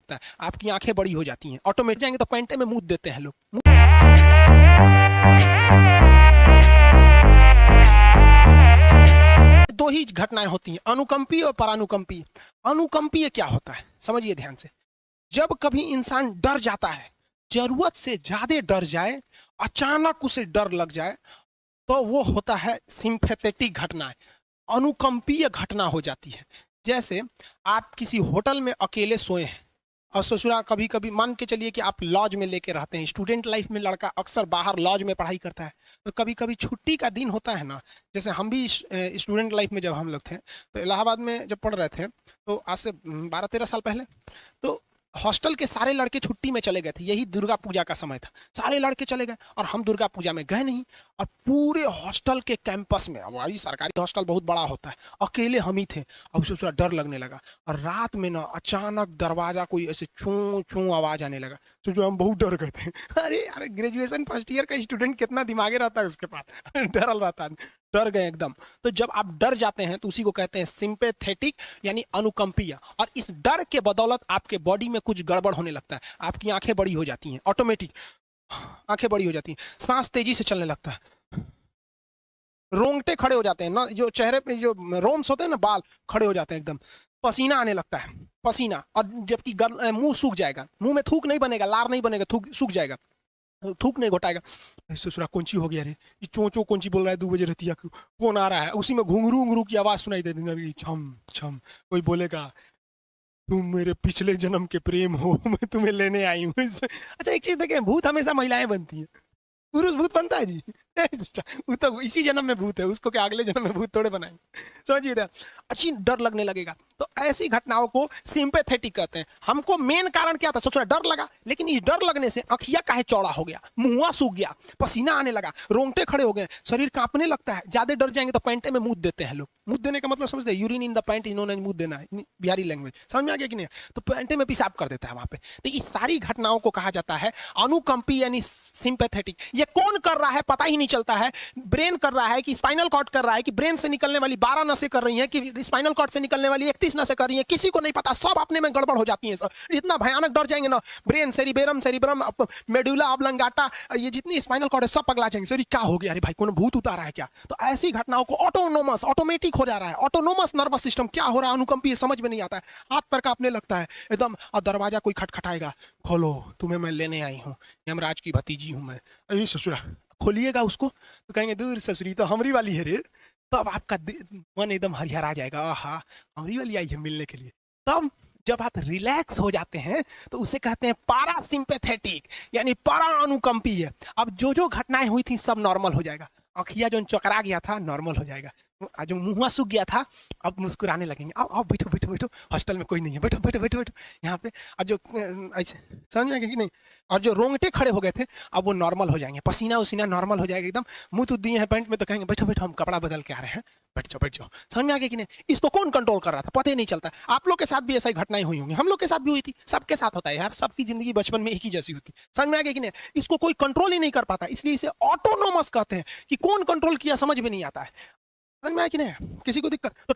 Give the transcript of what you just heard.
लगता है, आपकी आंखें बड़ी हो जाती हैं, ऑटोमेटिक जाएंगे तो पैंटे में मूत देते हैं लोग। दो ही घटनाएं होती हैं, अनुकंपी और परानुकंपी। अनुकंपीय क्या होता है समझिए ध्यान से, जब कभी इंसान डर जाता है, जरूरत से ज्यादा डर जाए, अचानक उसे डर लग जाए, तो वो होता है सिंपैथेटिक घटना, अनुकंपीय घटना हो जाती है। जैसे आप किसी होटल में अकेले सोए हैं और ससुरा, कभी कभी मान के चलिए कि आप लॉज में लेके रहते हैं, स्टूडेंट लाइफ में लड़का अक्सर बाहर लॉज में पढ़ाई करता है, तो कभी कभी छुट्टी का दिन होता है ना, जैसे हम भी स्टूडेंट लाइफ में जब हम लोग थे तो इलाहाबाद में जब पढ़ रहे थे, तो आज से 12-13 साल पहले, तो हॉस्टल के सारे लड़के छुट्टी में चले गए थे, यही दुर्गा पूजा का समय था, सारे लड़के चले गए और हम दुर्गा पूजा में गए नहीं, और पूरे हॉस्टल के कैंपस में, अब भाई सरकारी हॉस्टल बहुत बड़ा होता है, अकेले हम ही थे, और उसे थोड़ा डर लगने लगा, और रात में ना अचानक दरवाजा कोई ऐसे चूं चूं आवाज आने लगा, तो जो हम बहुत डर गए थे। अरे अरे ग्रेजुएशन फर्स्ट ईयर का स्टूडेंट कितना दिमागी रहता है उसके पास, डर रहता है, डर गए एकदम। तो जब आप डर जाते हैं तो उसी को कहते हैं सिंपैथेटिक यानी अनुकंपीय, और इस डर के बदौलत आपके बॉडी में कुछ गड़बड़ होने लगता है, आपकी आंखें बड़ी हो जाती हैं, ऑटोमेटिक आंखें बड़ी हो जाती हैं, सांस तेजी से चलने लगता है, रोंगटे खड़े हो जाते हैं ना, जो चेहरे पे जो रोम्स होते हैं ना, बाल खड़े हो जाते हैं एकदम, पसीना आने लगता है, पसीना, और जबकि मुंह सूख जाएगा, मुंह में थूक नहीं बनेगा, लार नहीं बनेगा, थूक सूख जाएगा, थूक नहीं घोटाएगा, ससुरा कौन सी हो गया रे, ये चो चो कौन सी बोल रहा है 2 बजे रहती है, कौन आ रहा है, उसी में घुंघरू घुंघरू की आवाज सुनाई दे देगी, छम छम, कोई बोलेगा तुम मेरे पिछले जन्म के प्रेम हो, मैं तुम्हें लेने आई हूँ। अच्छा एक चीज देखें, भूत हमेशा महिलाएं बनती हैं, पुरुष भूत बनता है जी? वो तो इसी जन्म में भूत है, उसको क्या अगले जन्म में भूत थोड़े बनाएंगे, समझिए। अच्छी डर लगने लगेगा, तो ऐसी घटनाओं को सिंपैथेटिक कहते हैं। हमको मेन कारण क्या था, सोचा डर लगा, लेकिन इस डर लगने से अखिया काहे चौड़ा हो गया, मुंह सूख गया, पसीना आने लगा, रोंगटे खड़े हो गए, शरीर कांपने लगता है, ज्यादा डर जाएंगे तो पैंटे में मूत देते हैं लोग। मूत देने का मतलब समझते हैं, urine in the pant is known as मूत देना, बिहारी लैंग्वेज समझ में आ गया कि नहीं? तो पैंटे में पेशाब कर देता है वहां पे। तो इस सारी घटनाओं को कहा जाता है अनुकंपी यानी सिंपैथेटिक। ये कौन कर रहा है पता ही नहीं चलता है, ब्रेन कर रहा है कि स्पाइनल कॉर्ड कर रहा है, कि ब्रेन से निकलने वाली 12 नसें कर रही हैं, कि स्पाइनल कॉर्ड से निकलने वाली 31 नसें कर रही हैं, किसी को नहीं पता, सब अपने में गड़बड़ हो जाती है। सब इतना भयानक डर जाएंगे ना, brain, cerebrum, cerebrum, medulla oblongata, ये जितनी स्पाइनल कॉर्ड है सब पगला जाएंगे, सर क्या हो गया, अरे भाई कौन भूत उतारा है क्या? तो ऐसी घटनाओं को ऑटोनोमस, ऑटोमेटिक हो जा रहा है, ऑटोनोमस नर्वस सिस्टम, क्या हो रहा है अनुकंपी समझ में नहीं आता है, हाथ पैर कांपने लगता है एकदम, और दरवाजा कोई खटखटाएगा, खोलो तुम्हें मैं लेने आई हूँ, यमराज की भतीजी हूँ मैं, अरे ससुरा खोलिएगा उसको, तो कहेंगे दूर ससुरी तो हमरी वाली है रे, तब आपका मन एकदम हरिहर आ जाएगा, आहा हमरी वाली आई है मिलने के लिए। तब जब आप रिलैक्स हो जाते हैं तो उसे कहते हैं पारासिम्पैथेटिक यानी परा अनुकंपीय। अब जो जो घटनाएं हुई थी सब नॉर्मल हो जाएगा, अखिया जो चकरा गया था नॉर्मल हो जाएगा, जो मुंह सूख गया था अब मुस्कुराने लगेंगे, आओ आओ बैठो बैठो बैठो, हॉस्टल में कोई नहीं है, बैठो बैठो बैठो बैठो यहाँ पे। और जो ऐसे समझ में आएगा कि नहीं, और जो रोंगटे खड़े हो गए थे अब वो नॉर्मल हो जाएंगे, पसीना उसीना नॉर्मल हो जाएगा एकदम, मुंह तो दिए हैं पैंट में तो कहेंगे बैठो बैठो हम कपड़ा बदल के आ रहे हैं, बैठ जाओ बैठ जाओ। समझ में आ गया कि नहीं? इसको कौन कंट्रोल कर रहा था पता ही नहीं चलता। आप लोग के साथ भी ऐसा ही घटनाएं हुई होंगी, हम लोग के साथ भी हुई थी, सबके साथ होता है यार, सबकी जिंदगी बचपन में एक ही जैसी होती। समझ में आ गया कि नहीं? इसको कोई कंट्रोल ही नहीं कर पाता, इसलिए इसे ऑटोनोमस कहते हैं, कि कौन कंट्रोल किया समझ में नहीं आता है। समझ में आया कि नहीं? किसी को दिक्कत तो